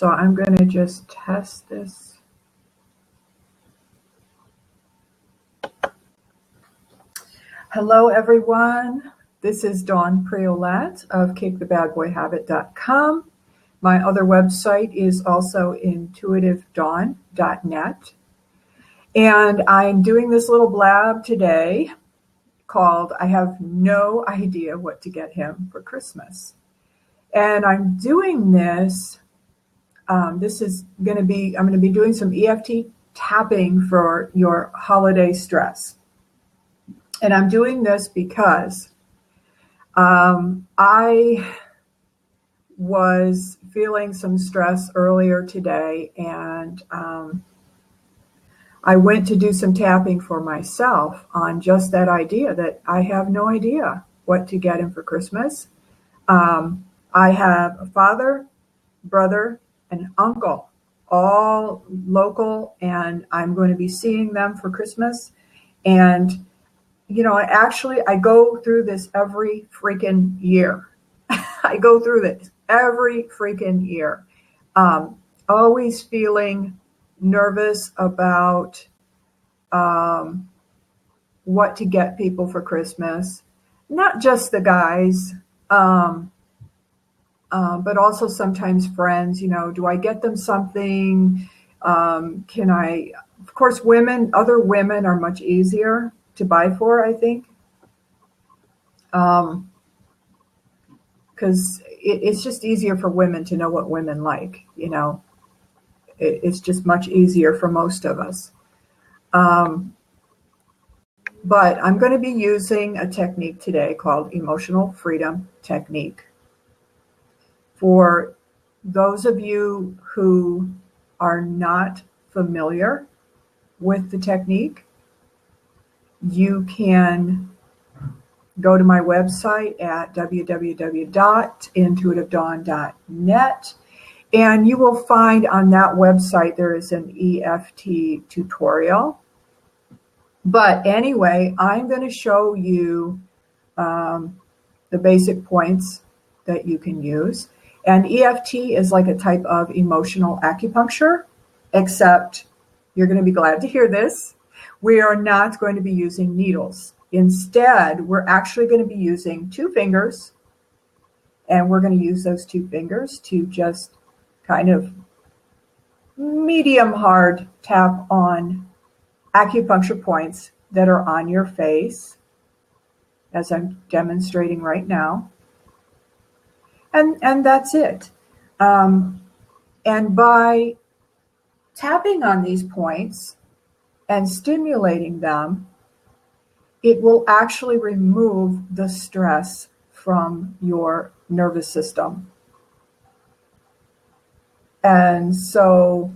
So I'm going to just test this. Hello, everyone. This is Dawn Priolat of KickTheBadBoyHabit.com. My other website is also intuitivedawn.net. And I'm doing this little blab today called I Have No Idea What to Get Him for Christmas. And I'm doing this, I'm going to be doing some EFT tapping for your holiday stress. And I'm doing this because I was feeling some stress earlier today, and I went to do some tapping for myself on just that idea that I have no idea what to get him for Christmas. I have a father, brother, and uncle, all local, and I'm going to be seeing them for Christmas. And you know, I go through this every freaking year. I go through this every freaking year. Always feeling nervous about what to get people for Christmas. Not just the guys, but also sometimes friends. You know, do I get them something? Of course, other women are much easier to buy for, I think, because it's just easier for women to know what women like, you know. It's just much easier for most of us. But I'm going to be using a technique today called Emotional Freedom Technique. For those of you who are not familiar with the technique, you can go to my website at www.intuitivedawn.net, and you will find on that website there is an EFT tutorial. But anyway, I'm going to show you the basic points that you can use. And EFT is like a type of emotional acupuncture, except you're going to be glad to hear this. We are not going to be using needles. Instead, we're actually going to be using 2 fingers, and we're going to use those 2 fingers to just kind of medium hard tap on acupuncture points that are on your face, as I'm demonstrating right now. And that's it. And by tapping on these points and stimulating them, it will actually remove the stress from your nervous system. And so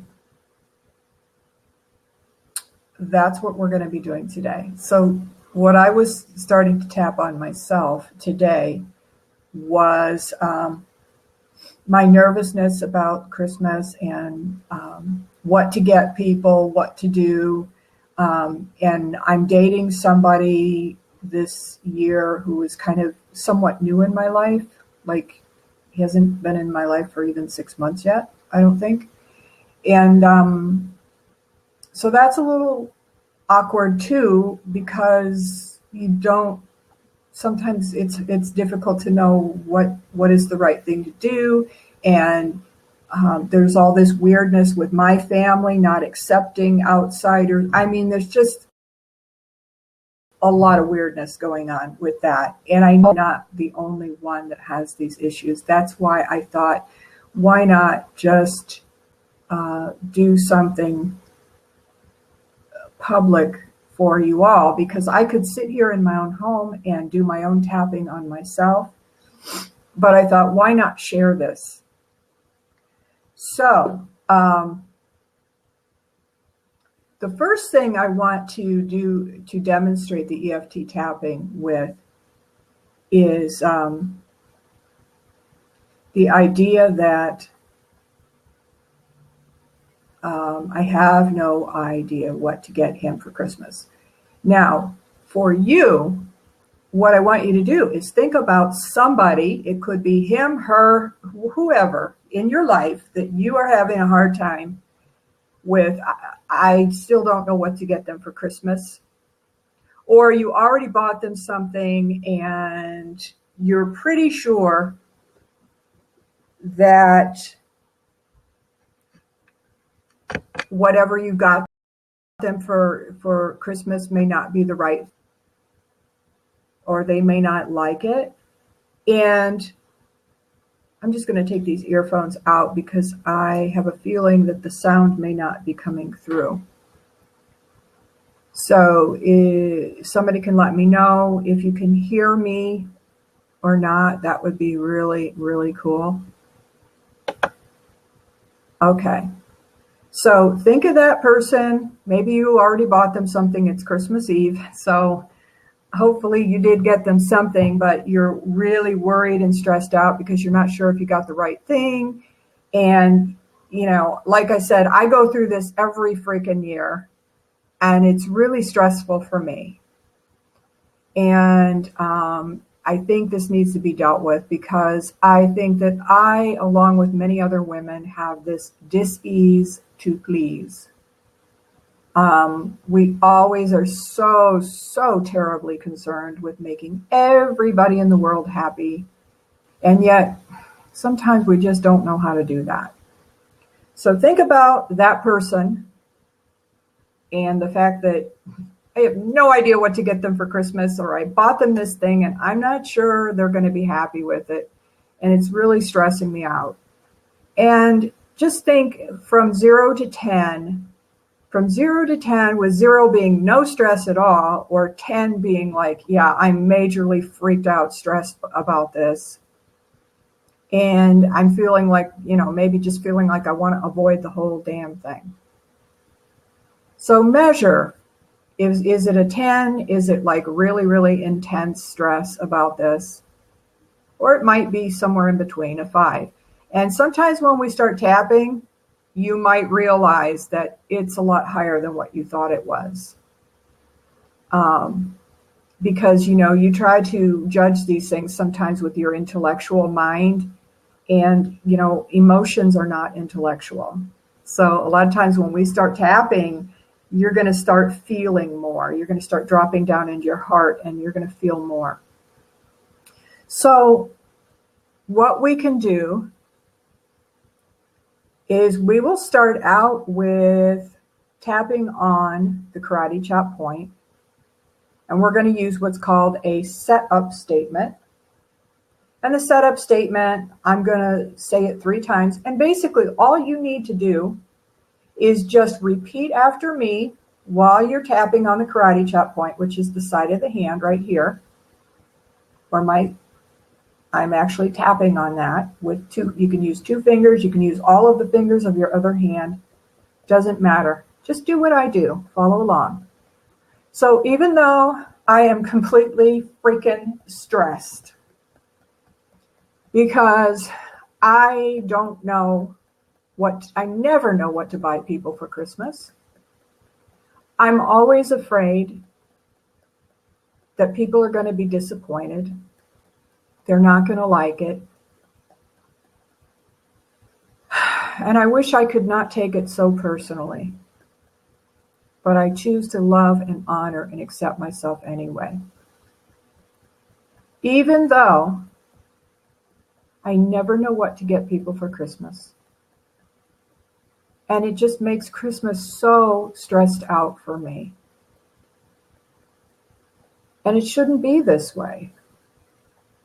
that's what we're going to be doing today. So what I was starting to tap on myself today was my nervousness about Christmas and what to get people, what to do. And I'm dating somebody this year who is kind of somewhat new in my life. Like, he hasn't been in my life for even 6 months yet, I don't think. And so that's a little awkward too, because sometimes it's difficult to know what is the right thing to do. And there's all this weirdness with my family not accepting outsiders. I mean, there's just a lot of weirdness going on with that. And I'm not the only one that has these issues. That's why I thought, why not just do something public for you all? Because I could sit here in my own home and do my own tapping on myself. But I thought, why not share this? So the first thing I want to do to demonstrate the EFT tapping with is the idea that I have no idea what to get him for Christmas. Now, for you, what I want you to do is think about somebody. It could be him, her, whoever. in your life that you are having a hard time with, I still don't know what to get them for Christmas, or you already bought them something and you're pretty sure that whatever you got them for Christmas may not be the right, or they may not like it. And I'm just going to take these earphones out because I have a feeling that the sound may not be coming through. So if somebody can let me know if you can hear me or not, that would be really, really cool. Okay. So think of that person. Maybe you already bought them something. It's Christmas Eve. So hopefully you did get them something, but you're really worried and stressed out because you're not sure if you got the right thing. And, you know, like I said, I go through this every freaking year, and it's really stressful for me. And I think this needs to be dealt with because I think that I, along with many other women, have this dis-ease to please. We always are so terribly concerned with making everybody in the world happy. And yet, sometimes we just don't know how to do that. So think about that person and the fact that I have no idea what to get them for Christmas, or I bought them this thing and I'm not sure they're going to be happy with it. And it's really stressing me out. And just think from 0 to 10, from 0 to 10, with 0 being no stress at all, or 10 being like, yeah, I'm majorly freaked out, stressed about this. And I'm feeling like, you know, maybe just feeling like I want to avoid the whole damn thing. So measure, is it a 10? Is it like really, really intense stress about this? Or it might be somewhere in between, a 5. And sometimes when we start tapping, you might realize that it's a lot higher than what you thought it was. Because, you know, you try to judge these things sometimes with your intellectual mind, and, you know, emotions are not intellectual. So a lot of times when we start tapping, you're going to start feeling more. You're going to start dropping down into your heart and you're going to feel more. So what we can do is we will start out with tapping on the karate chop point, and we're going to use what's called a setup statement. And the setup statement, I'm going to say it 3 times, and basically all you need to do is just repeat after me while you're tapping on the karate chop point, which is the side of the hand right here, or I'm actually tapping on that with 2. You can use 2 fingers. You can use all of the fingers of your other hand. Doesn't matter. Just do what I do. Follow along. So even though I am completely freaking stressed because I never know what to buy people for Christmas. I'm always afraid that people are going to be disappointed. They're not going to like it. And I wish I could not take it so personally. But I choose to love and honor and accept myself anyway. Even though I never know what to get people for Christmas. And it just makes Christmas so stressed out for me. And it shouldn't be this way.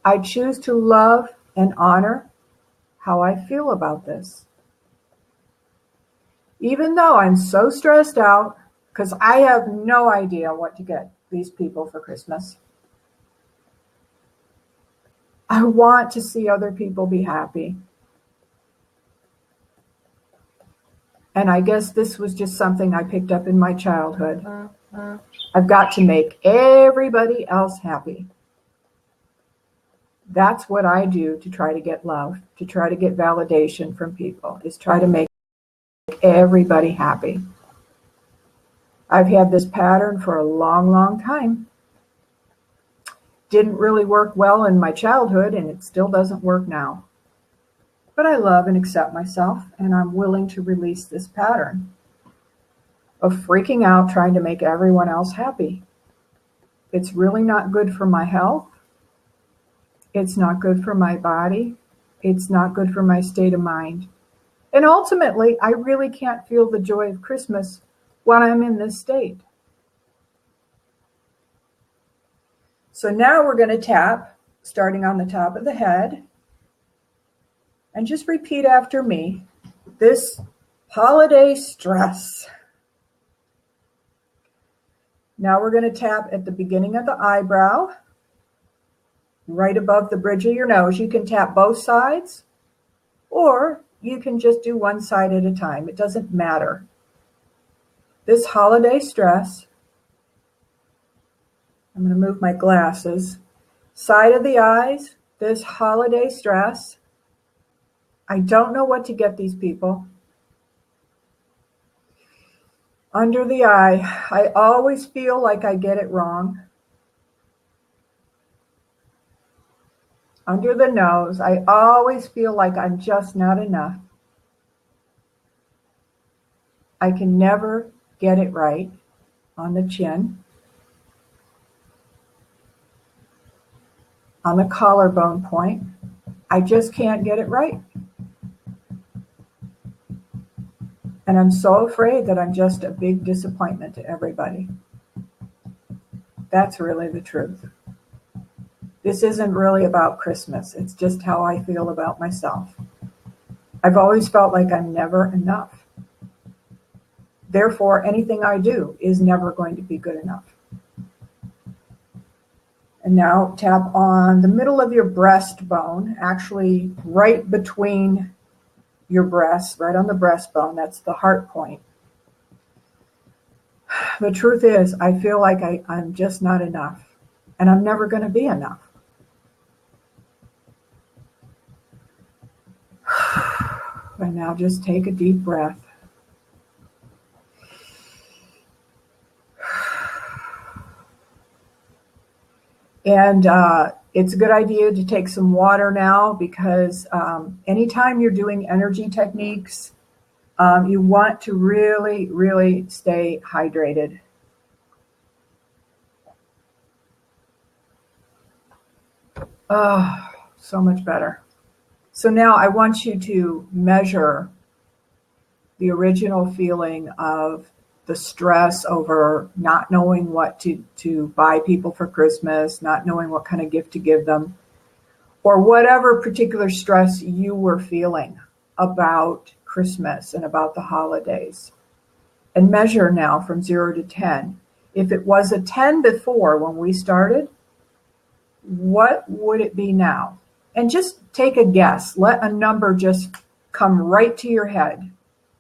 I choose to love and honor how I feel about this. Even though I'm so stressed out, because I have no idea what to get these people for Christmas. I want to see other people be happy. And I guess this was just something I picked up in my childhood. I've got to make everybody else happy. That's what I do to try to get love, to try to get validation from people, is try to make everybody happy. I've had this pattern for a long time. Didn't really work well in my childhood, and it still doesn't work now. But I love and accept myself, and I'm willing to release this pattern of freaking out trying to make everyone else happy. It's really not good for my health. It's not good for my body. It's not good for my state of mind. And ultimately, I really can't feel the joy of Christmas when I'm in this state. So now we're going to tap, starting on the top of the head, and just repeat after me, this holiday stress. Now we're going to tap at the beginning of the eyebrow, right above the bridge of your nose. You can tap both sides, or you can just do one side at a time. It doesn't matter. This holiday stress, I'm going to move my glasses. Side of the eyes, this holiday stress. I don't know what to get these people. Under the eye, I always feel like I get it wrong. Under the nose, I always feel like I'm just not enough. I can never get it right. On the chin. On the collarbone point, I just can't get it right. And I'm so afraid that I'm just a big disappointment to everybody. That's really the truth. This isn't really about Christmas. It's just how I feel about myself. I've always felt like I'm never enough. Therefore, anything I do is never going to be good enough. And now tap on the middle of your breastbone, actually right between your breasts, right on the breastbone. That's the heart point. The truth is, I feel like I'm just not enough, and I'm never going to be enough. And now just take a deep breath. And it's a good idea to take some water now, because anytime you're doing energy techniques, you want to really, really stay hydrated. Oh, so much better. So now I want you to measure the original feeling of the stress over not knowing what to buy people for Christmas, not knowing what kind of gift to give them, or whatever particular stress you were feeling about Christmas and about the holidays. And measure now from 0 to 10. If it was a 10 before when we started, what would it be now? And just take a guess. Let a number just come right to your head.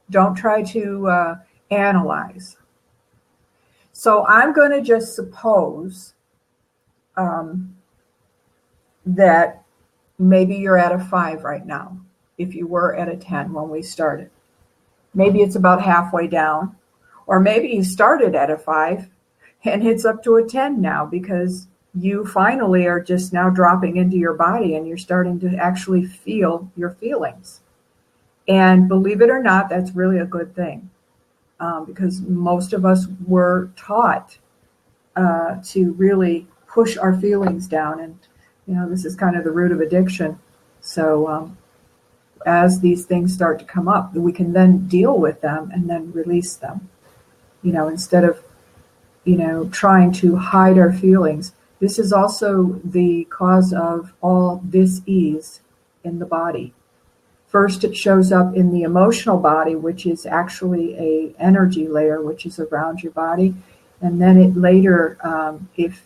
Don't try to analyze. So I'm going to just suppose that maybe you're at a 5 right now, if you were at a 10 when we started. Maybe it's about halfway down, or maybe you started at a 5 and it's up to a 10 now, because you finally are just now dropping into your body and you're starting to actually feel your feelings. And believe it or not, that's really a good thing, because most of us were taught to really push our feelings down. And, this is kind of the root of addiction. So as these things start to come up, we can then deal with them and then release them, instead of, trying to hide our feelings. This is also the cause of all dis-ease in the body. First, it shows up in the emotional body, which is actually a energy layer, which is around your body. And then it later, if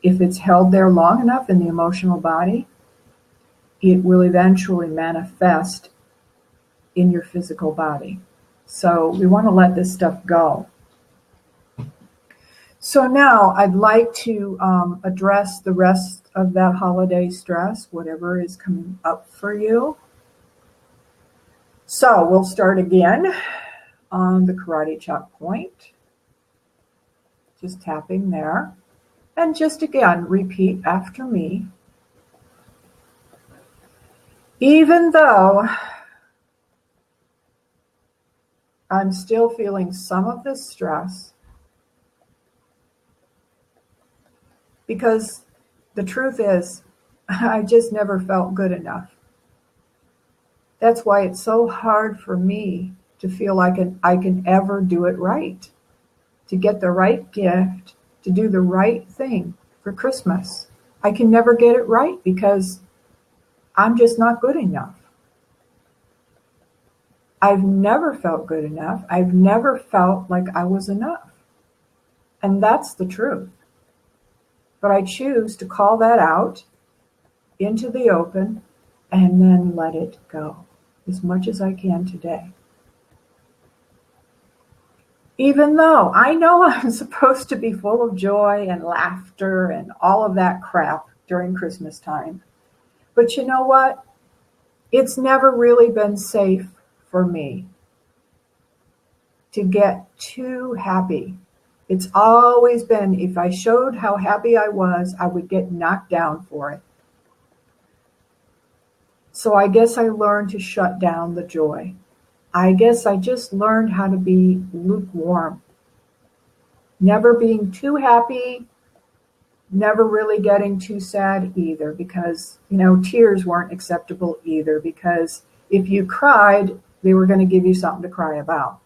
it's held there long enough in the emotional body, it will eventually manifest in your physical body. So we want to let this stuff go. So now I'd like to address the rest of that holiday stress, whatever is coming up for you. So we'll start again on the karate chop point. Just tapping there. And just again, repeat after me. Even though I'm still feeling some of this stress, because the truth is, I just never felt good enough. That's why it's so hard for me to feel like I can ever do it right, to get the right gift, to do the right thing for Christmas. I can never get it right because I'm just not good enough. I've never felt good enough. I've never felt like I was enough. And that's the truth. But I choose to call that out into the open and then let it go as much as I can today. Even though I know I'm supposed to be full of joy and laughter and all of that crap during Christmas time. But you know what? It's never really been safe for me to get too happy. It's always been, if I showed how happy I was, I would get knocked down for it. So I guess I learned to shut down the joy. I guess I just learned how to be lukewarm. Never being too happy, never really getting too sad either, because, tears weren't acceptable either, because if you cried, they were going to give you something to cry about.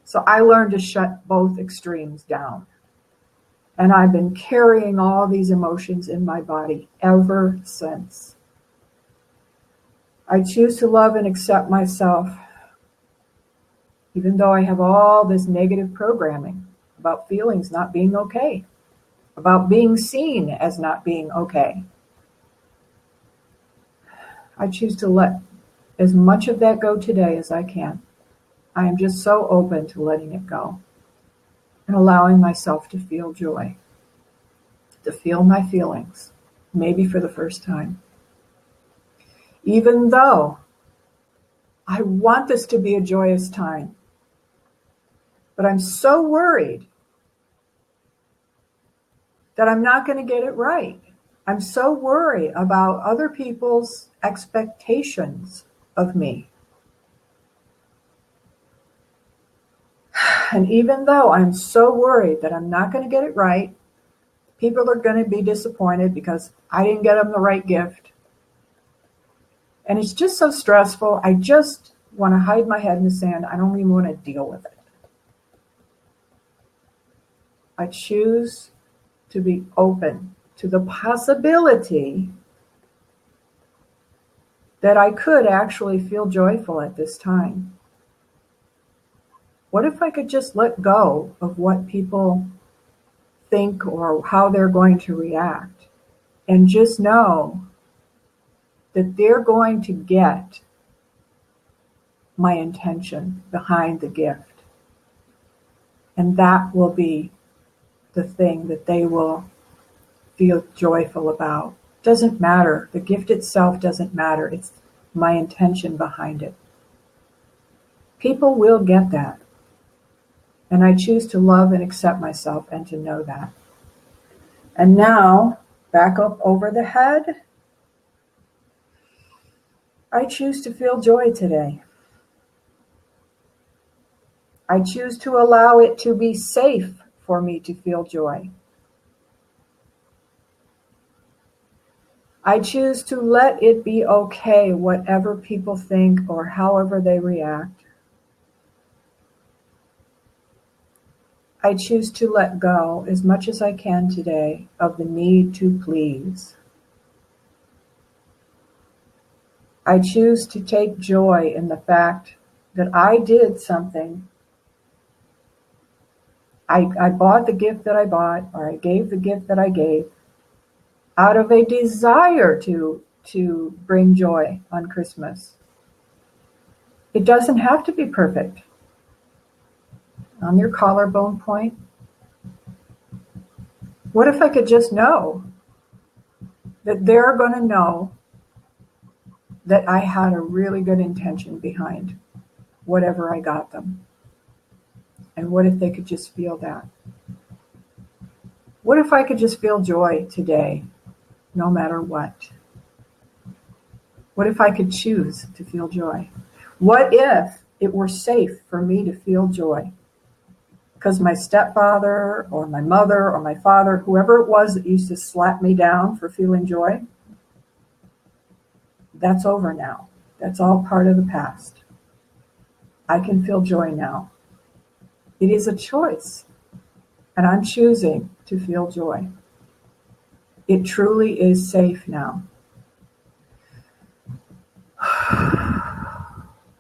So I learned to shut both extremes down. And I've been carrying all these emotions in my body ever since. I choose to love and accept myself, even though I have all this negative programming about feelings not being okay, about being seen as not being okay. I choose to let as much of that go today as I can. I am just so open to letting it go and allowing myself to feel joy, to feel my feelings, maybe for the first time. Even though I want this to be a joyous time, but I'm so worried that I'm not going to get it right. I'm so worried about other people's expectations of me. And even though I'm so worried that I'm not going to get it right, people are going to be disappointed because I didn't get them the right gift. And it's just so stressful. I just want to hide my head in the sand. I don't even want to deal with it. I choose to be open to the possibility that I could actually feel joyful at this time. What if I could just let go of what people think or how they're going to react and just know that they're going to get my intention behind the gift. And that will be the thing that they will feel joyful about. Doesn't matter. The gift itself doesn't matter. It's my intention behind it. People will get that. And I choose to love and accept myself and to know that. And now, back up over the head. I choose to feel joy today. I choose to allow it to be safe for me to feel joy. I choose to let it be okay, whatever people think or however they react. I choose to let go as much as I can today of the need to please. I choose to take joy in the fact that I did something. I bought the gift that I bought, or I gave the gift that I gave, out of a desire to bring joy on Christmas. It doesn't have to be perfect. On your collarbone point, what if I could just know that they're going to know that I had a really good intention behind whatever I got them? And what if they could just feel that? What if I could just feel joy today, no matter what? What if I could choose to feel joy? What if it were safe for me to feel joy? Because my stepfather or my mother or my father, whoever it was that used to slap me down for feeling joy, that's over now. That's all part of the past. I can feel joy now. It is a choice, and I'm choosing to feel joy. It truly is safe now.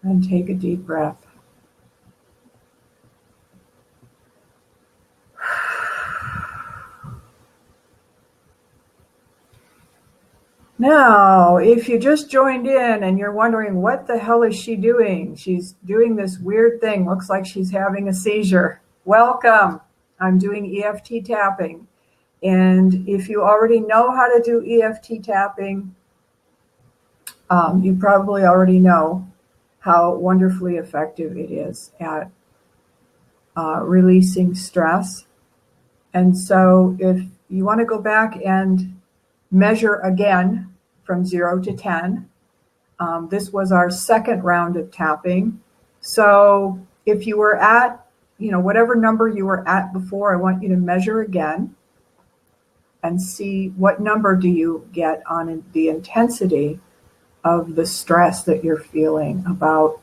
And take a deep breath. Now, if you just joined in and you're wondering, what the hell is she doing? She's doing this weird thing. Looks like she's having a seizure. Welcome. I'm doing EFT tapping. And if you already know how to do EFT tapping, you probably already know how wonderfully effective it is at releasing stress. And so if you want to go back and measure again from 0 to 10, this was our second round of tapping. So if you were at, whatever number you were at before, I want you to measure again and see what number do you get on the intensity of the stress that you're feeling about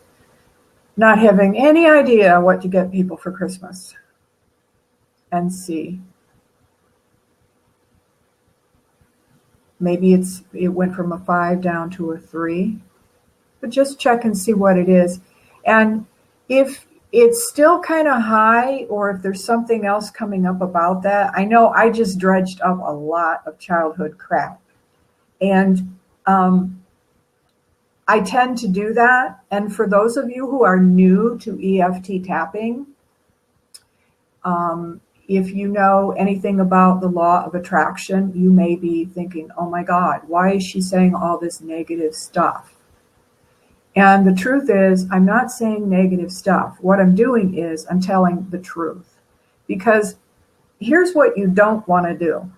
not having any idea what to get people for Christmas. And see. Maybe it went from a 5 down to a 3. But just check and see what it is. And if it's still kind of high, or if there's something else coming up about that, I know I just dredged up a lot of childhood crap. And I tend to do that. And for those of you who are new to EFT tapping, if you know anything about the law of attraction, you may be thinking, oh my God, why is she saying all this negative stuff? And the truth is, I'm not saying negative stuff. What I'm doing is I'm telling the truth. Because here's what you don't want to do.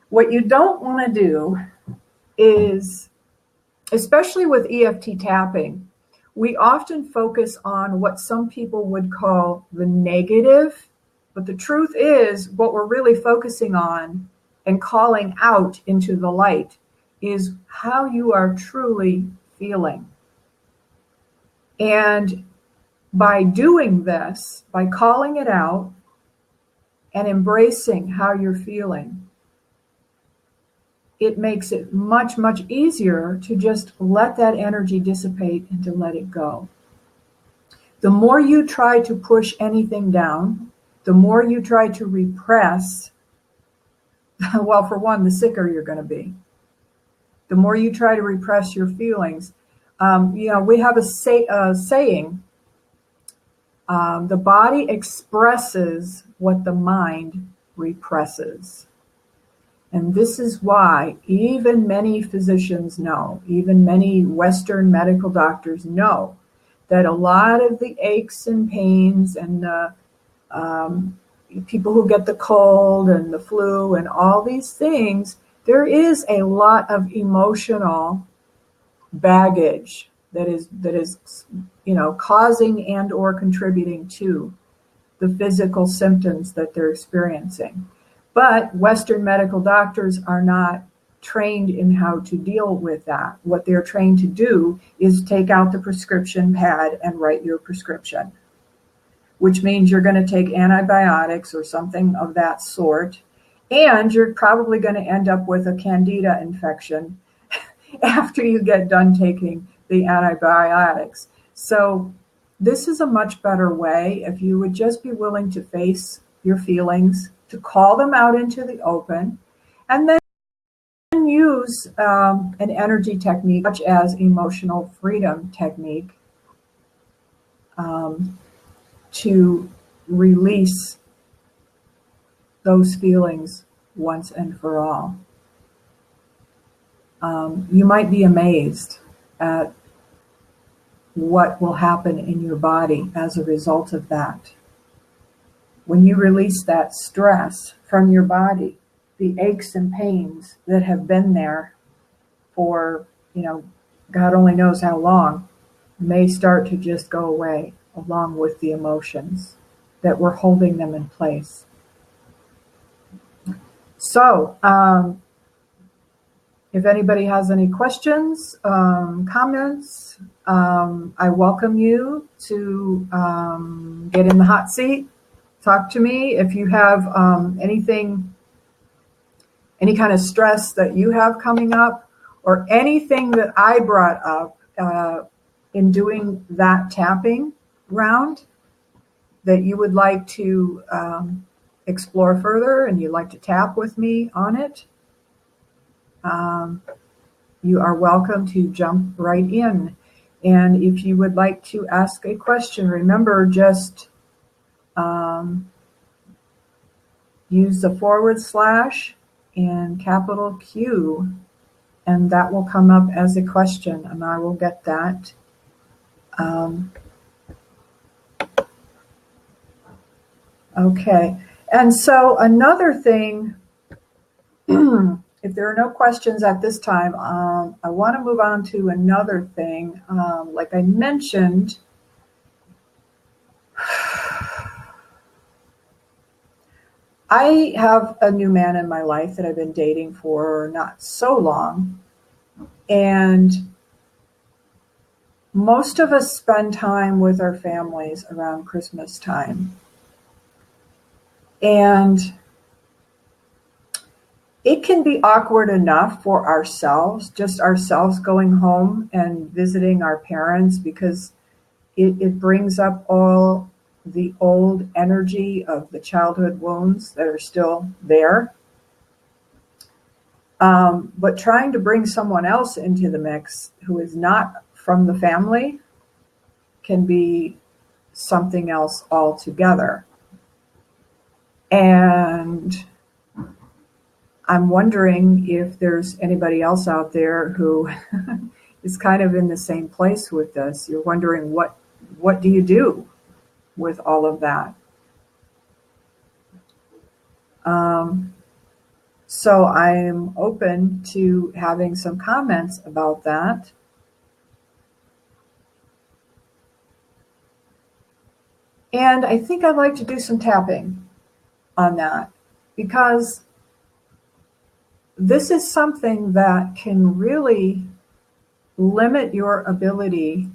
What you don't want to do is, especially with EFT tapping, we often focus on what some people would call the negative. But the truth is, what we're really focusing on and calling out into the light is how you are truly feeling. And by doing this, by calling it out and embracing how you're feeling, it makes it much, much easier to just let that energy dissipate and to let it go. The more you try to push anything down, the more you try to repress, well, for one, the sicker you're going to be. The more you try to repress your feelings. We have a saying, the body expresses what the mind represses. And this is why even many physicians know, even many Western medical doctors know, that a lot of the aches and pains and people who get the cold and the flu and all these things, there is a lot of emotional baggage that is causing and or contributing to the physical symptoms that they're experiencing. But Western medical doctors are not trained in how to deal with that. What they're trained to do is take out the prescription pad and write your prescription, which means you're going to take antibiotics or something of that sort, and you're probably going to end up with a candida infection after you get done taking the antibiotics. So this is a much better way if you would just be willing to face your feelings, to call them out into the open, and then use an energy technique such as emotional freedom technique to release those feelings once and for all. You might be amazed at what will happen in your body as a result of that. When you release that stress from your body, the aches and pains that have been there for, God only knows how long, may start to just go away along with the emotions that we're holding them in place. So, if anybody has any questions, comments, I welcome you to get in the hot seat, talk to me. If you have anything, any kind of stress that you have coming up, or anything that I brought up in doing that tapping round that you would like to explore further and you'd like to tap with me on it, you are welcome to jump right in. And if you would like to ask a question, remember, just use the / and capital Q, and that will come up as a question, and I will get that. Okay, and so another thing, if there are no questions at this time, I want to move on to another thing. Like I mentioned, I have a new man in my life that I've been dating for not so long, and most of us spend time with our families around Christmas time. And it can be awkward enough for ourselves, just ourselves going home and visiting our parents, because it brings up all the old energy of the childhood wounds that are still there. But trying to bring someone else into the mix who is not from the family can be something else altogether. And I'm wondering if there's anybody else out there who is kind of in the same place with this. You're wondering what do you do with all of that? So I'm open to having some comments about that. And I think I'd like to do some tapping on that, because this is something that can really limit your ability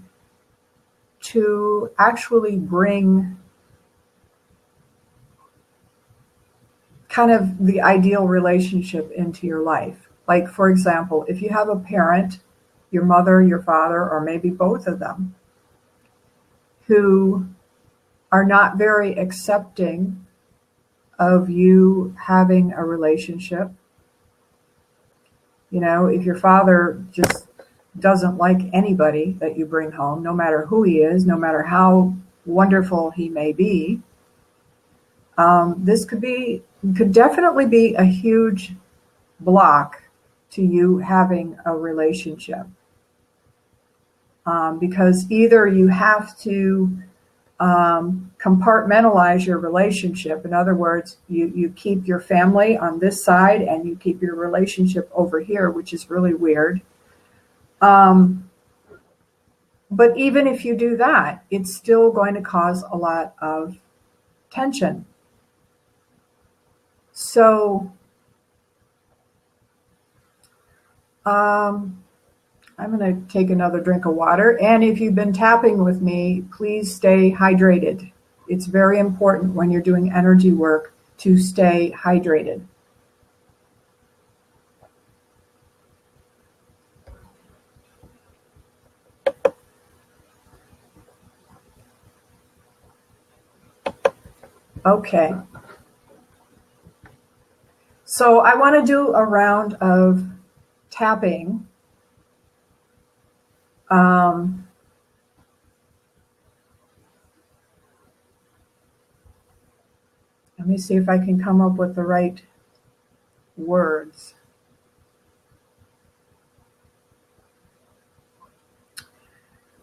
to actually bring kind of the ideal relationship into your life. Like, for example, if you have a parent, your mother, your father, or maybe both of them, who are not very accepting of you having a relationship. You know, if your father just doesn't like anybody that you bring home, no matter who he is, no matter how wonderful he may be, this could definitely be a huge block to you having a relationship. Because either you have to compartmentalize your relationship. In other words, you keep your family on this side and you keep your relationship over here, which is really weird. But even if you do that, it's still going to cause a lot of tension. So I'm going to take another drink of water. And if you've been tapping with me, please stay hydrated. It's very important when you're doing energy work to stay hydrated. Okay. So I want to do a round of tapping. Let me see if I can come up with the right words.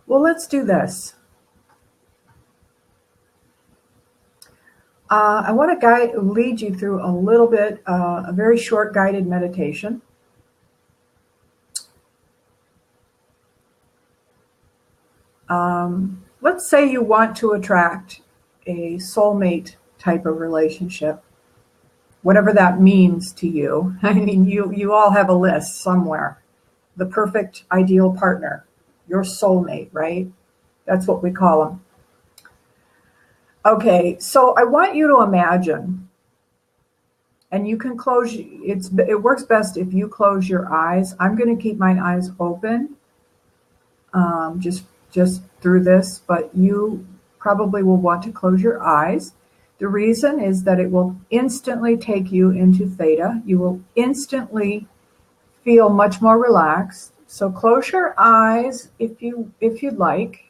Well, let's do this. I want to lead you through a little bit, a very short guided meditation. let's say you want to attract a soulmate type of relationship, whatever that means to you. I mean, you all have a list somewhere. The perfect ideal partner, your soulmate, right? That's what we call them. Okay, so I want you to imagine, and you can close, it works best if you close your eyes. I'm going to keep my eyes open just through this, but you probably will want to close your eyes. The reason is that it will instantly take you into theta. You will instantly feel much more relaxed. So close your eyes if you'd like.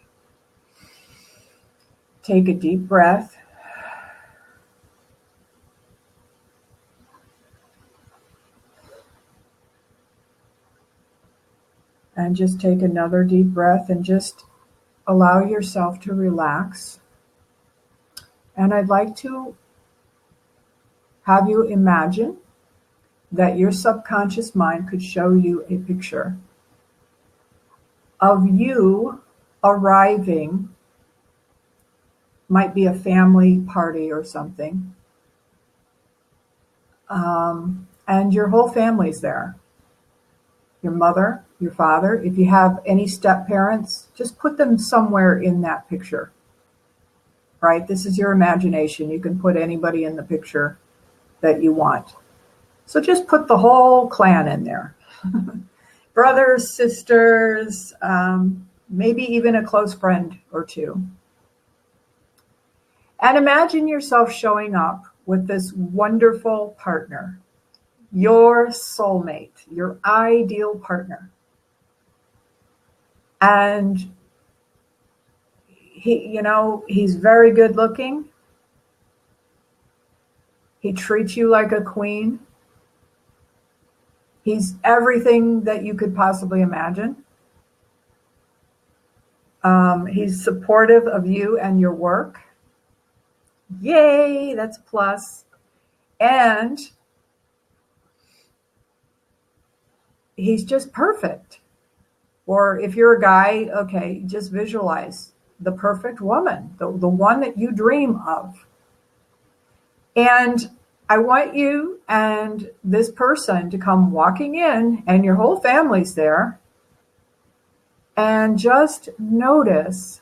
Take a deep breath. And just take another deep breath and just allow yourself to relax. And I'd like to have you imagine that your subconscious mind could show you a picture of you arriving, might be a family party or something, and your whole family's there. Your mother, your father, if you have any step parents, just put them somewhere in that picture, right? This is your imagination. You can put anybody in the picture that you want. So just put the whole clan in there. Brothers, sisters, maybe even a close friend or two. And imagine yourself showing up with this wonderful partner, your soulmate, your ideal partner. And he's very good looking. He treats you like a queen. He's everything that you could possibly imagine. He's supportive of you and your work. Yay, that's a plus. And he's just perfect. Or if you're a guy, okay, just visualize the perfect woman, the one that you dream of. And I want you and this person to come walking in, and your whole family's there, and just notice,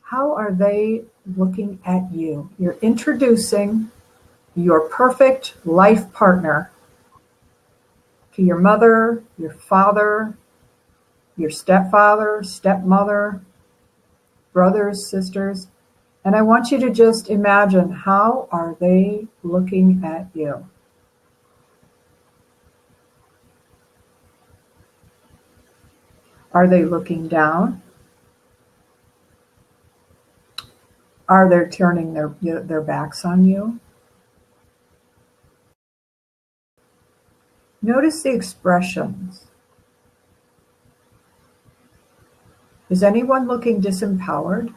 how are they looking at you? You're introducing your perfect life partner to your mother, your father, your stepfather, stepmother, brothers, sisters. And I want you to just imagine, how are they looking at you? Are they looking down? Are they turning their backs on you? Notice the expressions. Is anyone looking disempowered?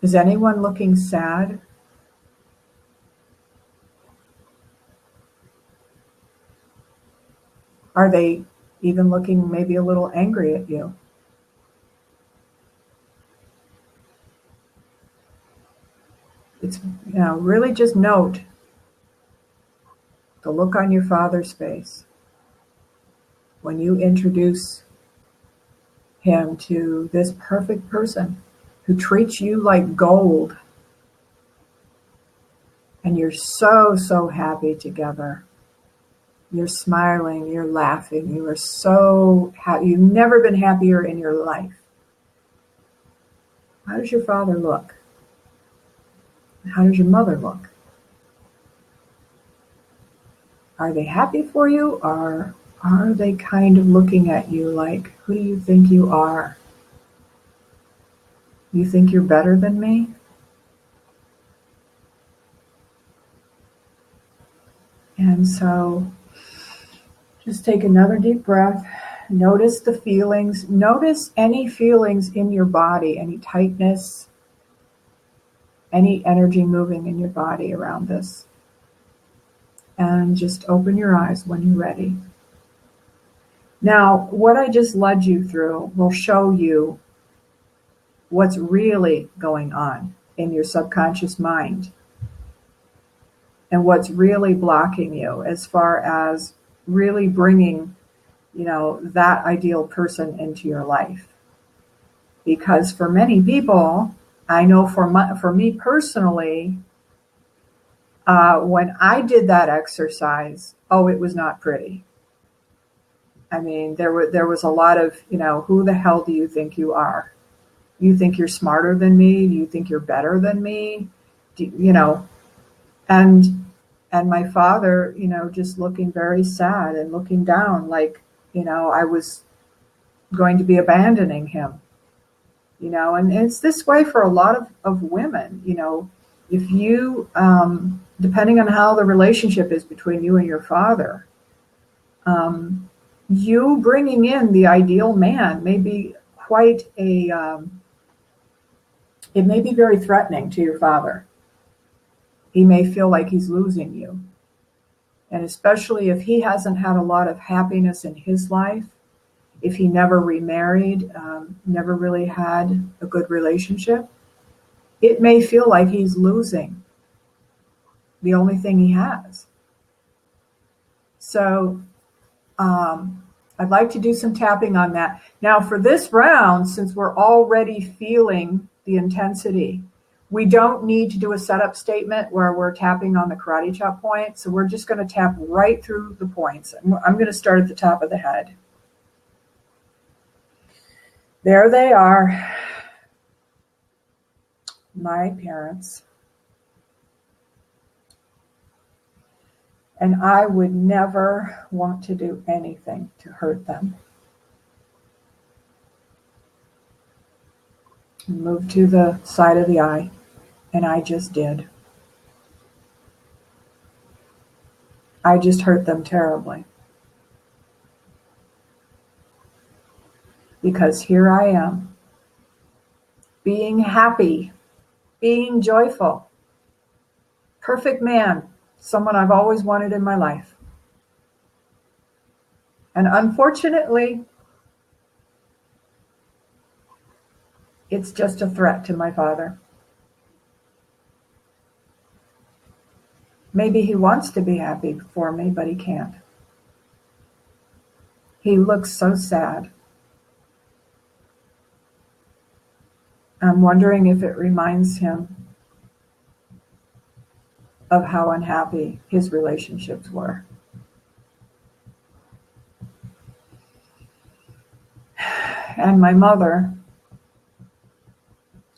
Is anyone looking sad? Are they even looking maybe a little angry at you? It's, really just note the look on your father's face when you introduce him to this perfect person who treats you like gold. And you're so, so happy together. You're smiling, you're laughing, you are so happy. You've never been happier in your life. How does your father look? How does your mother look? Are they happy for you, or are they kind of looking at you like, who do you think you are? You think you're better than me? And so just take another deep breath. Notice the feelings. Notice any feelings in your body, any tightness, any energy moving in your body around this. And just open your eyes when you're ready. Now, what I just led you through will show you what's really going on in your subconscious mind and what's really blocking you as far as really bringing, that ideal person into your life. Because for many people, I know for me personally, when I did that exercise, it was not pretty. I mean, there was a lot of, who the hell do you think you are? You think you're smarter than me? Do you think you're better than me? And my father, just looking very sad and looking down like, I was going to be abandoning him. And it's this way for a lot of women. If you, depending on how the relationship is between you and your father, you bringing in the ideal man may be quite it may be very threatening to your father. He may feel like he's losing you. And especially if he hasn't had a lot of happiness in his life, if he never remarried, never really had a good relationship, it may feel like he's losing the only thing he has. So I'd like to do some tapping on that. Now for this round, since we're already feeling the intensity, we don't need to do a setup statement where we're tapping on the karate chop point. So we're just going to tap right through the points. I'm going to start at the top of the head. There they are, my parents. And I would never want to do anything to hurt them. Move to the side of the eye, and I just did. I just hurt them terribly. Because here I am, being happy, being joyful, perfect man, someone I've always wanted in my life. And unfortunately, it's just a threat to my father. Maybe he wants to be happy for me, but he can't. He looks so sad. I'm wondering if it reminds him of how unhappy his relationships were. And my mother,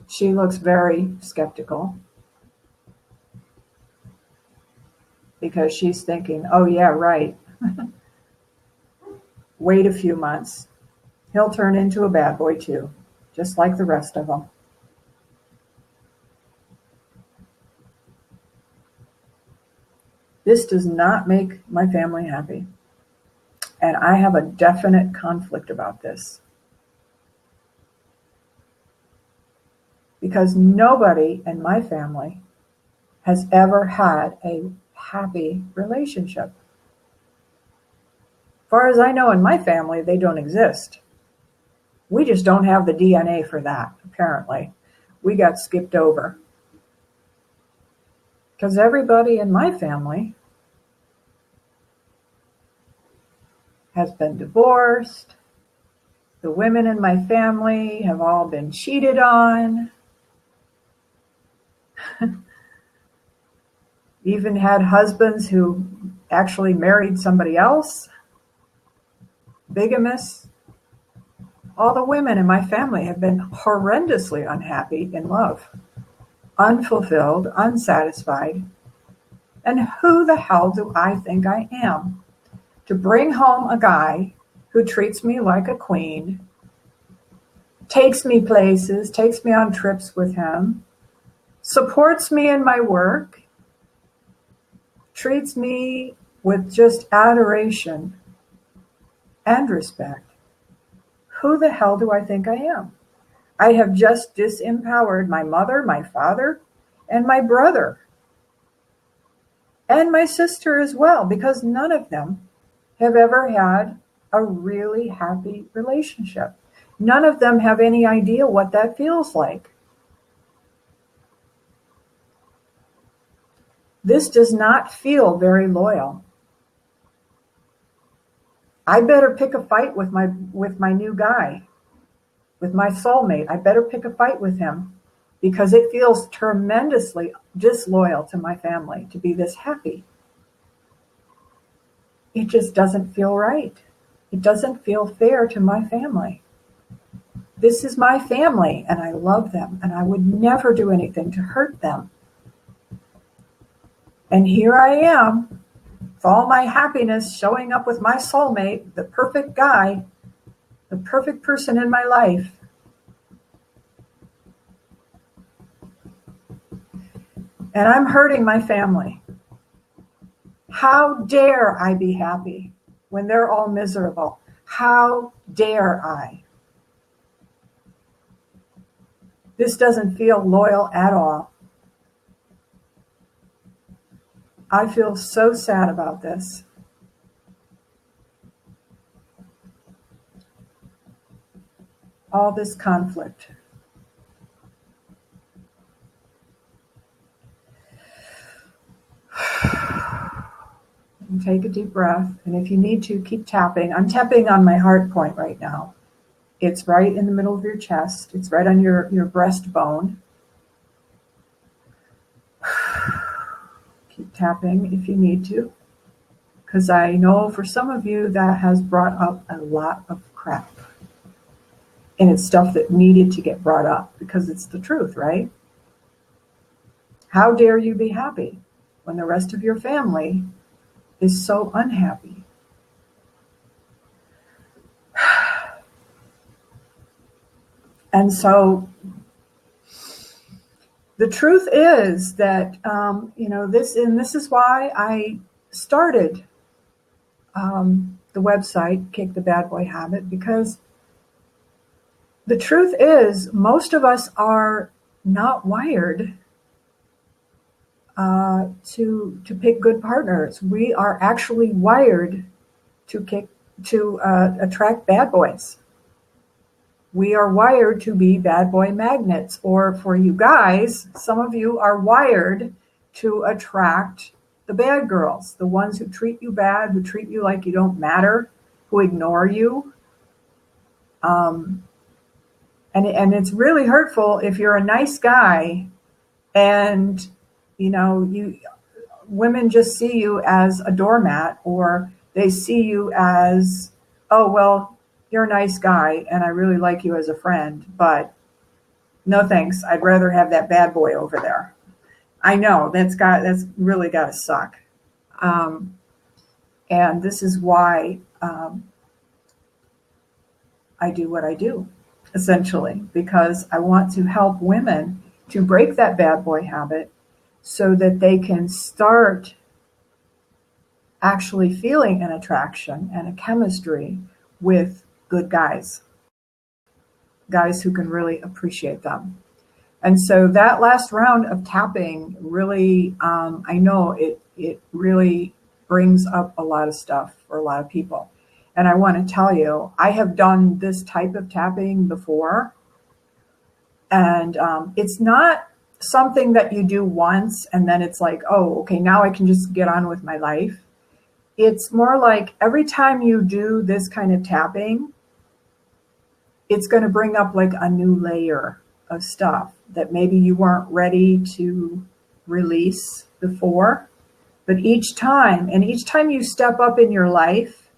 she looks very skeptical because she's thinking, oh yeah, right. Wait a few months. He'll turn into a bad boy too, just like the rest of them. This does not make my family happy. And I have a definite conflict about this. Because nobody in my family has ever had a happy relationship. As far as I know, in my family, they don't exist. We just don't have the DNA for that, apparently. We got skipped over. Because everybody in my family has been divorced. The women in my family have all been cheated on. Even had husbands who actually married somebody else. Bigamous. All the women in my family have been horrendously unhappy in love. Unfulfilled, unsatisfied. And who the hell do I think I am to bring home a guy who treats me like a queen, takes me places, takes me on trips with him, supports me in my work, treats me with just adoration and respect? Who the hell do I think I am? I have just disempowered my mother, my father, and my brother. And my sister as well, because none of them have ever had a really happy relationship. None of them have any idea what that feels like. This does not feel very loyal. I better pick a fight with my new guy, with my soulmate. I better pick a fight with him because it feels tremendously disloyal to my family to be this happy. It just doesn't feel right. It doesn't feel fair to my family. This is my family and I love them and I would never do anything to hurt them. And here I am, with all my happiness, showing up with my soulmate, the perfect guy, the perfect person in my life. And I'm hurting my family. How dare I be happy when they're all miserable? How dare I? This doesn't feel loyal at all. I feel so sad about this. All this conflict. And take a deep breath. And if you need to, keep tapping. I'm tapping on my heart point right now. It's right in the middle of your chest. It's right on your breastbone. Keep tapping if you need to. Because I know for some of you that has brought up a lot of crap. And it's stuff that needed to get brought up because it's the truth, right? How dare you be happy when the rest of your family is so unhappy? And so the truth is that, this is why I started the website, Kick the Bad Boy Habit, because the truth is most of us are not wired to pick good partners. We are actually wired to attract bad boys. We are wired to be bad boy magnets, or for you guys, some of you are wired to attract the bad girls, the ones who treat you bad, who treat you like you don't matter, who ignore you. And it's really hurtful if you're a nice guy and women just see you as a doormat, or they see you as, oh, well, you're a nice guy and I really like you as a friend, but no thanks. I'd rather have that bad boy over there. I know that's really got to suck. And this is why I do what I do, essentially, because I want to help women to break that bad boy habit so that they can start actually feeling an attraction and a chemistry with good guys who can really appreciate them. And so that last round of tapping really, I know it really brings up a lot of stuff for a lot of people. And I want to tell you, I have done this type of tapping before. And it's not something that you do once and then it's like, oh, okay, now I can just get on with my life. It's more like every time you do this kind of tapping, it's going to bring up like a new layer of stuff that maybe you weren't ready to release before. But each time you step up in your life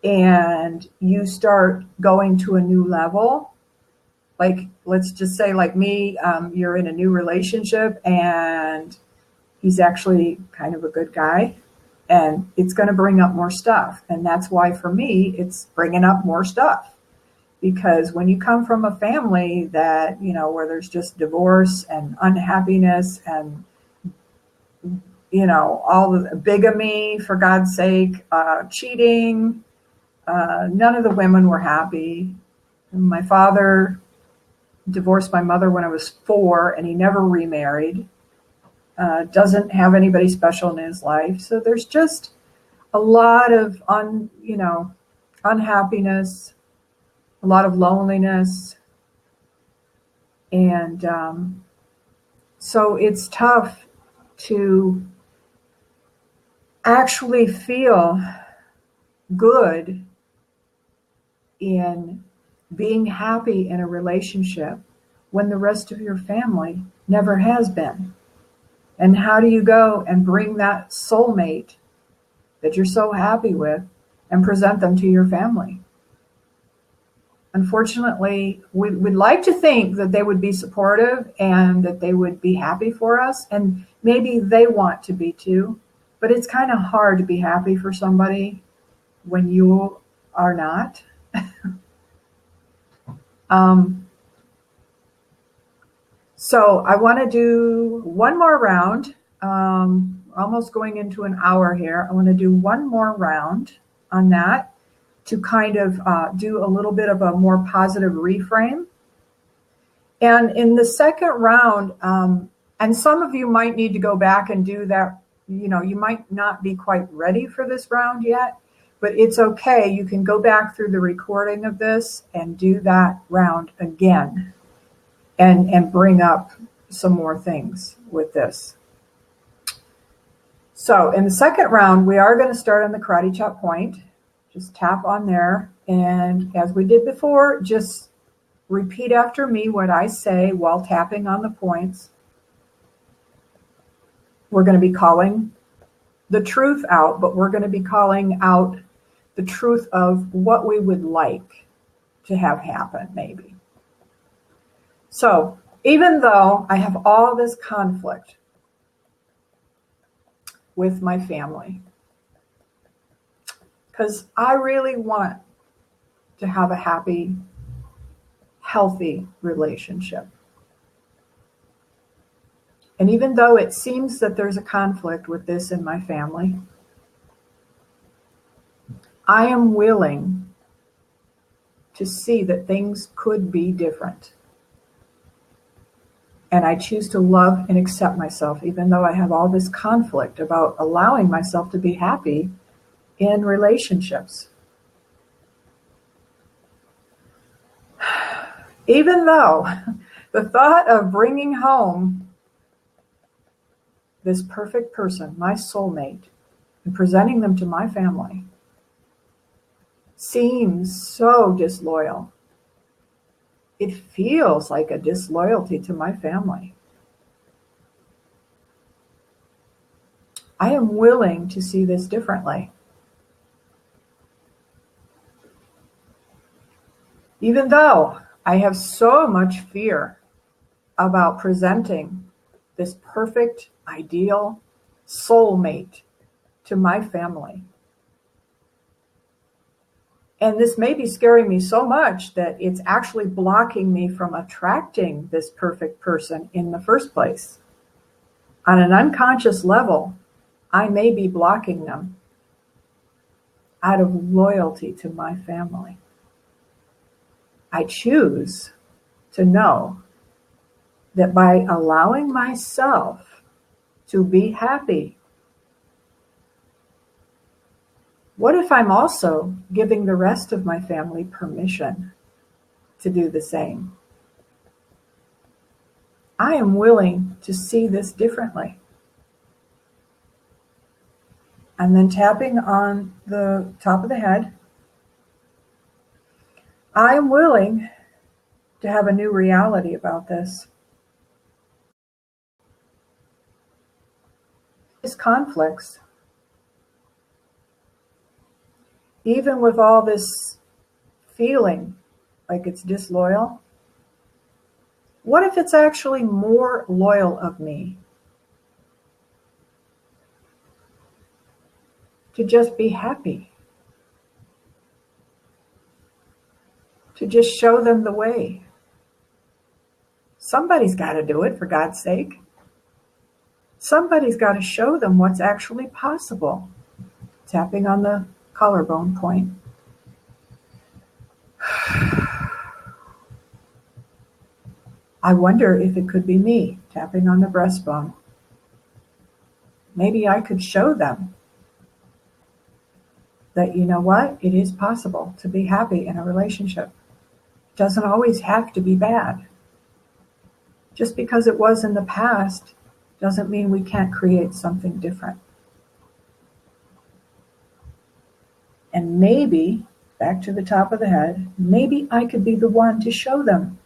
and you start going to a new level, like, let's just say like me, you're in a new relationship and he's actually kind of a good guy, and it's going to bring up more stuff. And that's why for me, it's bringing up more stuff. Because when you come from a family that, where there's just divorce and unhappiness and, all the bigamy, for God's sake, cheating, none of the women were happy. My father divorced my mother when I was 4 and he never remarried. Doesn't have anybody special in his life. So there's just a lot of unhappiness, a lot of loneliness. And so it's tough to actually feel good in being happy in a relationship when the rest of your family never has been. And how do you go and bring that soulmate that you're so happy with and present them to your family? Unfortunately, we'd like to think that they would be supportive and that they would be happy for us, and maybe they want to be too, but it's kind of hard to be happy for somebody when you are not. So I want to do one more round. Almost going into an hour here. I want to do one more round on that to kind of do a little bit of a more positive reframe. And in the second round, and some of you might need to go back and do that. You know, you might not be quite ready for this round yet, but it's okay. You can go back through the recording of this and do that round again and bring up some more things with this. So in the second round, we are going to start on the karate chop point. Just tap on there. And as we did before, just repeat after me what I say while tapping on the points. We're going to be calling the truth out, but we're going to be calling out the truth of what we would like to have happen, maybe. So even though I have all this conflict with my family, because I really want to have a happy, healthy relationship. And even though it seems that there's a conflict with this in my family, I am willing to see that things could be different. And I choose to love and accept myself, even though I have all this conflict about allowing myself to be happy in relationships. Even though the thought of bringing home this perfect person, my soulmate, and presenting them to my family seems so disloyal. It feels like a disloyalty to my family. I am willing to see this differently. Even though I have so much fear about presenting this perfect, ideal soulmate to my family. And this may be scaring me so much that it's actually blocking me from attracting this perfect person in the first place. On an unconscious level, I may be blocking them out of loyalty to my family. I choose to know that by allowing myself to be happy, what if I'm also giving the rest of my family permission to do the same? I am willing to see this differently. And then tapping on the top of the head, I am willing to have a new reality about this. These conflicts, even with all this feeling like it's disloyal, what if it's actually more loyal of me to just be happy? To just show them the way. Somebody's got to do it, for God's sake. Somebody's got to show them what's actually possible. Tapping on the collarbone point. I wonder if it could be me, tapping on the breastbone. Maybe I could show them that, you know what, it is possible to be happy in a relationship. It doesn't always have to be bad. Just because it was in the past doesn't mean we can't create something different. And maybe, back to the top of the head, maybe I could be the one to show them.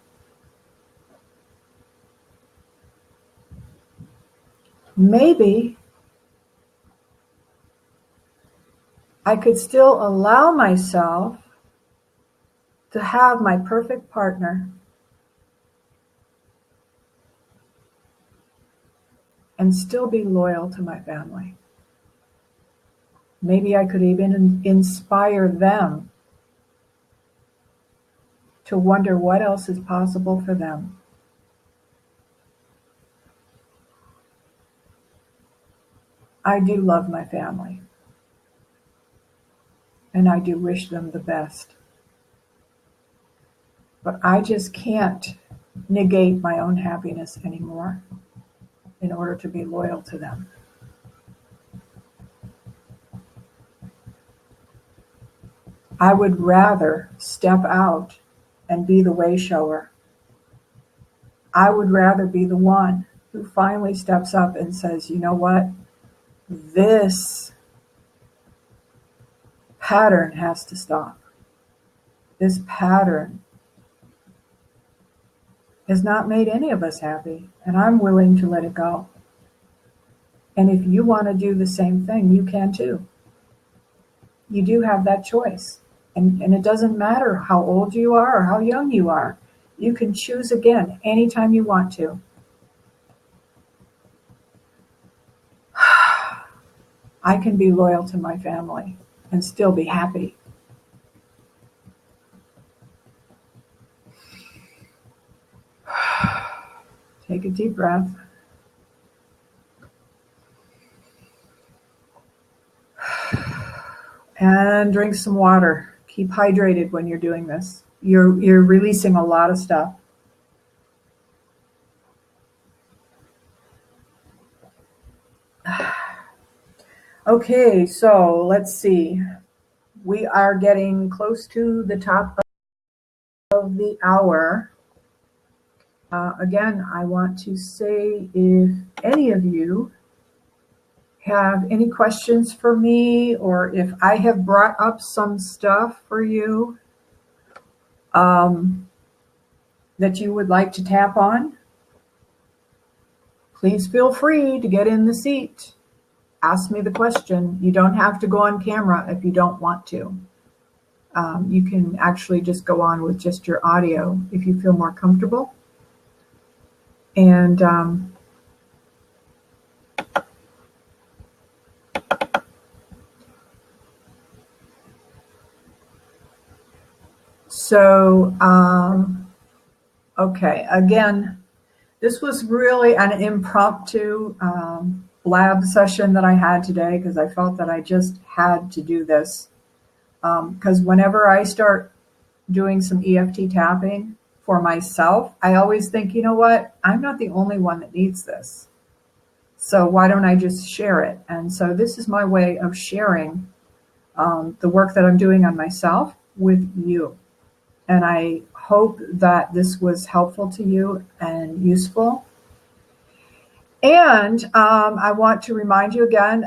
Maybe I could still allow myself to have my perfect partner and still be loyal to my family. Maybe I could even inspire them to wonder what else is possible for them. I do love my family, and I do wish them the best. But I just can't negate my own happiness anymore in order to be loyal to them. I would rather step out and be the way shower. I would rather be the one who finally steps up and says, you know what? This pattern has to stop. This pattern has not made any of us happy, and I'm willing to let it go. And if you want to do the same thing, you can too. You do have that choice. And it doesn't matter how old you are or how young you are. You can choose again anytime you want to. I can be loyal to my family and still be happy. Take a deep breath. And drink some water. Keep hydrated when you're doing this. You're releasing a lot of stuff. Okay, so let's see. We are getting close to the top of the hour. Again, I want to say if any of you have any questions for me, or if I have brought up some stuff for you that you would like to tap on, please feel free to get in the seat. Ask me the question. You don't have to go on camera if you don't want to. You can actually just go on with just your audio if you feel more comfortable. And okay, again, this was really an impromptu blab session that I had today because I felt that I just had to do this. Because whenever I start doing some EFT tapping for myself, I always think, you know what, I'm not the only one that needs this. So why don't I just share it? And so this is my way of sharing the work that I'm doing on myself with you. And I hope that this was helpful to you and useful. And I want to remind you again,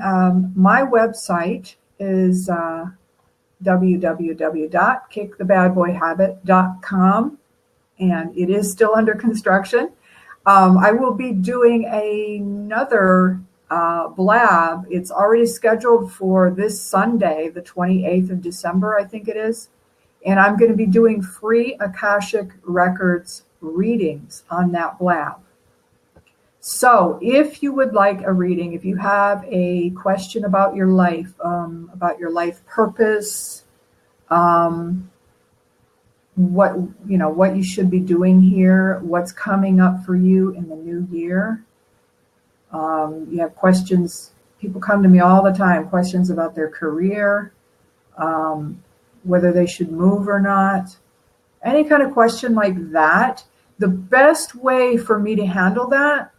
my website is www.kickthebadboyhabit.com, and it is still under construction. I will be doing another blab. It's already scheduled for this Sunday, the 28th of December, I think it is. And I'm going to be doing free Akashic Records readings on that blab. So if you would like a reading, if you have a question about your life purpose, what you should be doing here, what's coming up for you in the new year. You have questions. People come to me all the time, questions about their career, whether they should move or not, any kind of question like that. The best way for me to handle that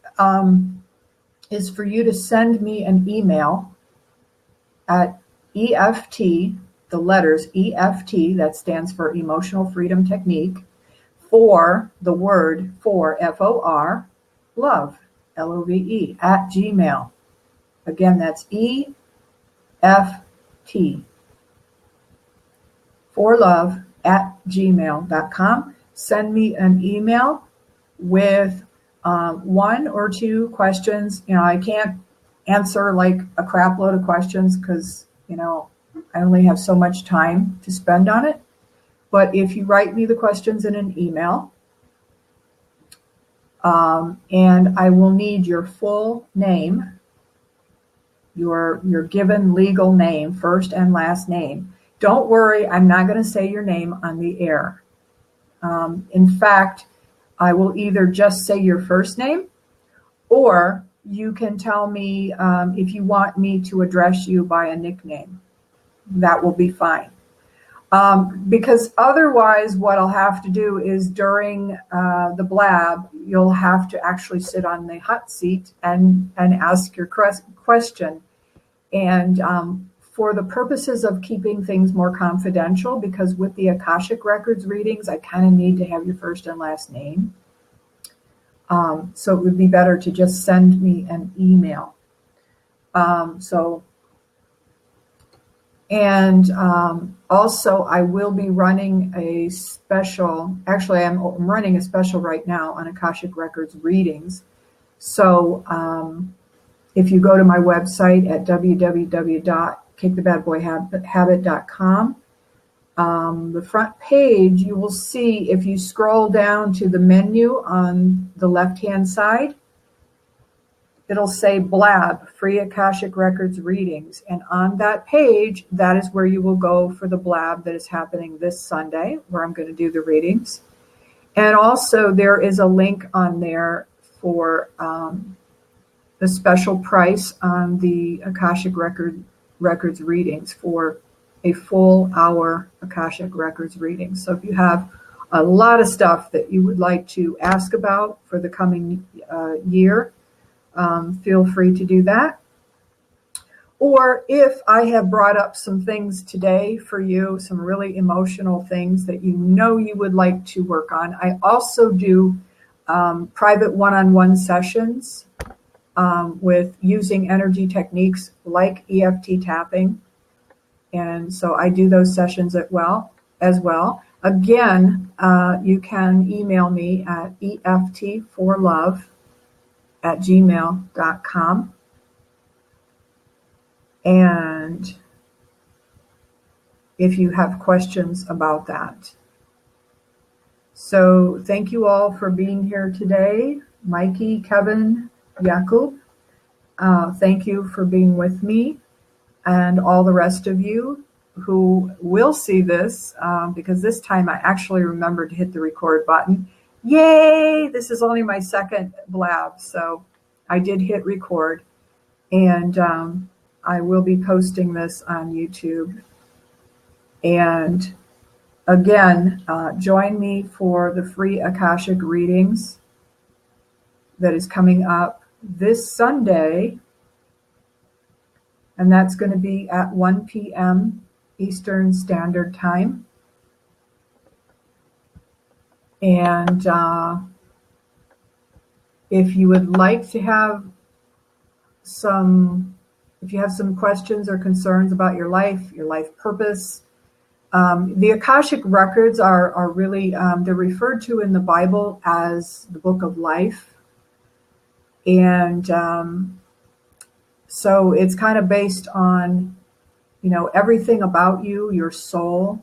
is for you to send me an email at EFT the letters EFT, that stands for Emotional Freedom Technique, for the word for, F-O-R, love, L-O-V-E, at Gmail. Again, that's EFT, for love, at gmail.com. Send me an email with 1 or 2 questions. I can't answer like a crap load of questions because, I only have so much time to spend on it. But if you write me the questions in an email, and I will need your full name, your given legal name, first and last name. Don't worry, I'm not going to say your name on the air. In fact, I will either just say your first name, or you can tell me if you want me to address you by a nickname. That will be fine. Because otherwise what I'll have to do is during the blab, you'll have to actually sit on the hot seat and ask your question. And for the purposes of keeping things more confidential, because with the Akashic Records readings, I kind of need to have your first and last name. So it would be better to just send me an email. Also, I will be running a special, actually I'm running a special right now on Akashic Records readings. So if you go to my website at www.kickthebadboyhabit.com, the front page, you will see, if you scroll down to the menu on the left-hand side, it'll say Blab, Free Akashic Records Readings. And on that page, that is where you will go for the Blab that is happening this Sunday, where I'm going to do the readings. And also there is a link on there for the special price on the Akashic Records readings for a full hour Akashic Records reading. So if you have a lot of stuff that you would like to ask about for the coming year, feel free to do that. Or if I have brought up some things today for you, some really emotional things that you would like to work on, I also do private one-on-one sessions with using energy techniques like EFT tapping. And so I do those sessions as well. Again, you can email me at EFT4love@gmail.com. And if you have questions about that. So thank you all for being here today. Mikey, Kevin, Jakub, thank you for being with me, and all the rest of you who will see this, because this time I actually remembered to hit the record button. Yay! This is only my second blab, so I did hit record, and I will be posting this on YouTube. And again, join me for the free Akashic readings that is coming up this Sunday, and that's going to be at 1 p.m. Eastern Standard Time. And if you would like to have if you have some questions or concerns about your life purpose, the Akashic Records are really, they're referred to in the Bible as the book of life. And so it's kind of based on, everything about you, your soul,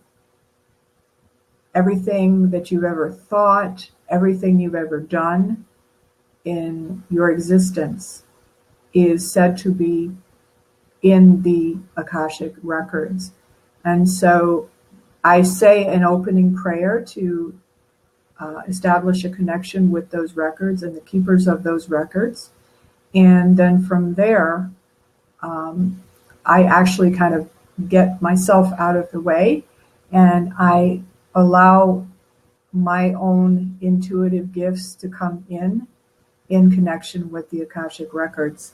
everything that you've ever thought, everything you've ever done in your existence is said to be in the Akashic Records. And so I say an opening prayer to establish a connection with those records and the keepers of those records. And then from there, I actually kind of get myself out of the way, and I allow my own intuitive gifts to come in connection with the Akashic Records.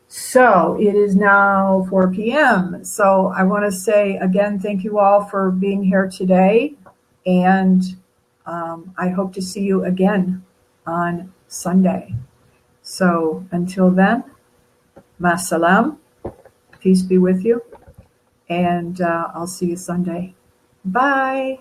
So it is now 4 p.m. So I want to say again, thank you all for being here today. And I hope to see you again on Sunday. So until then, ma salam, peace be with you. And I'll see you Sunday. Bye.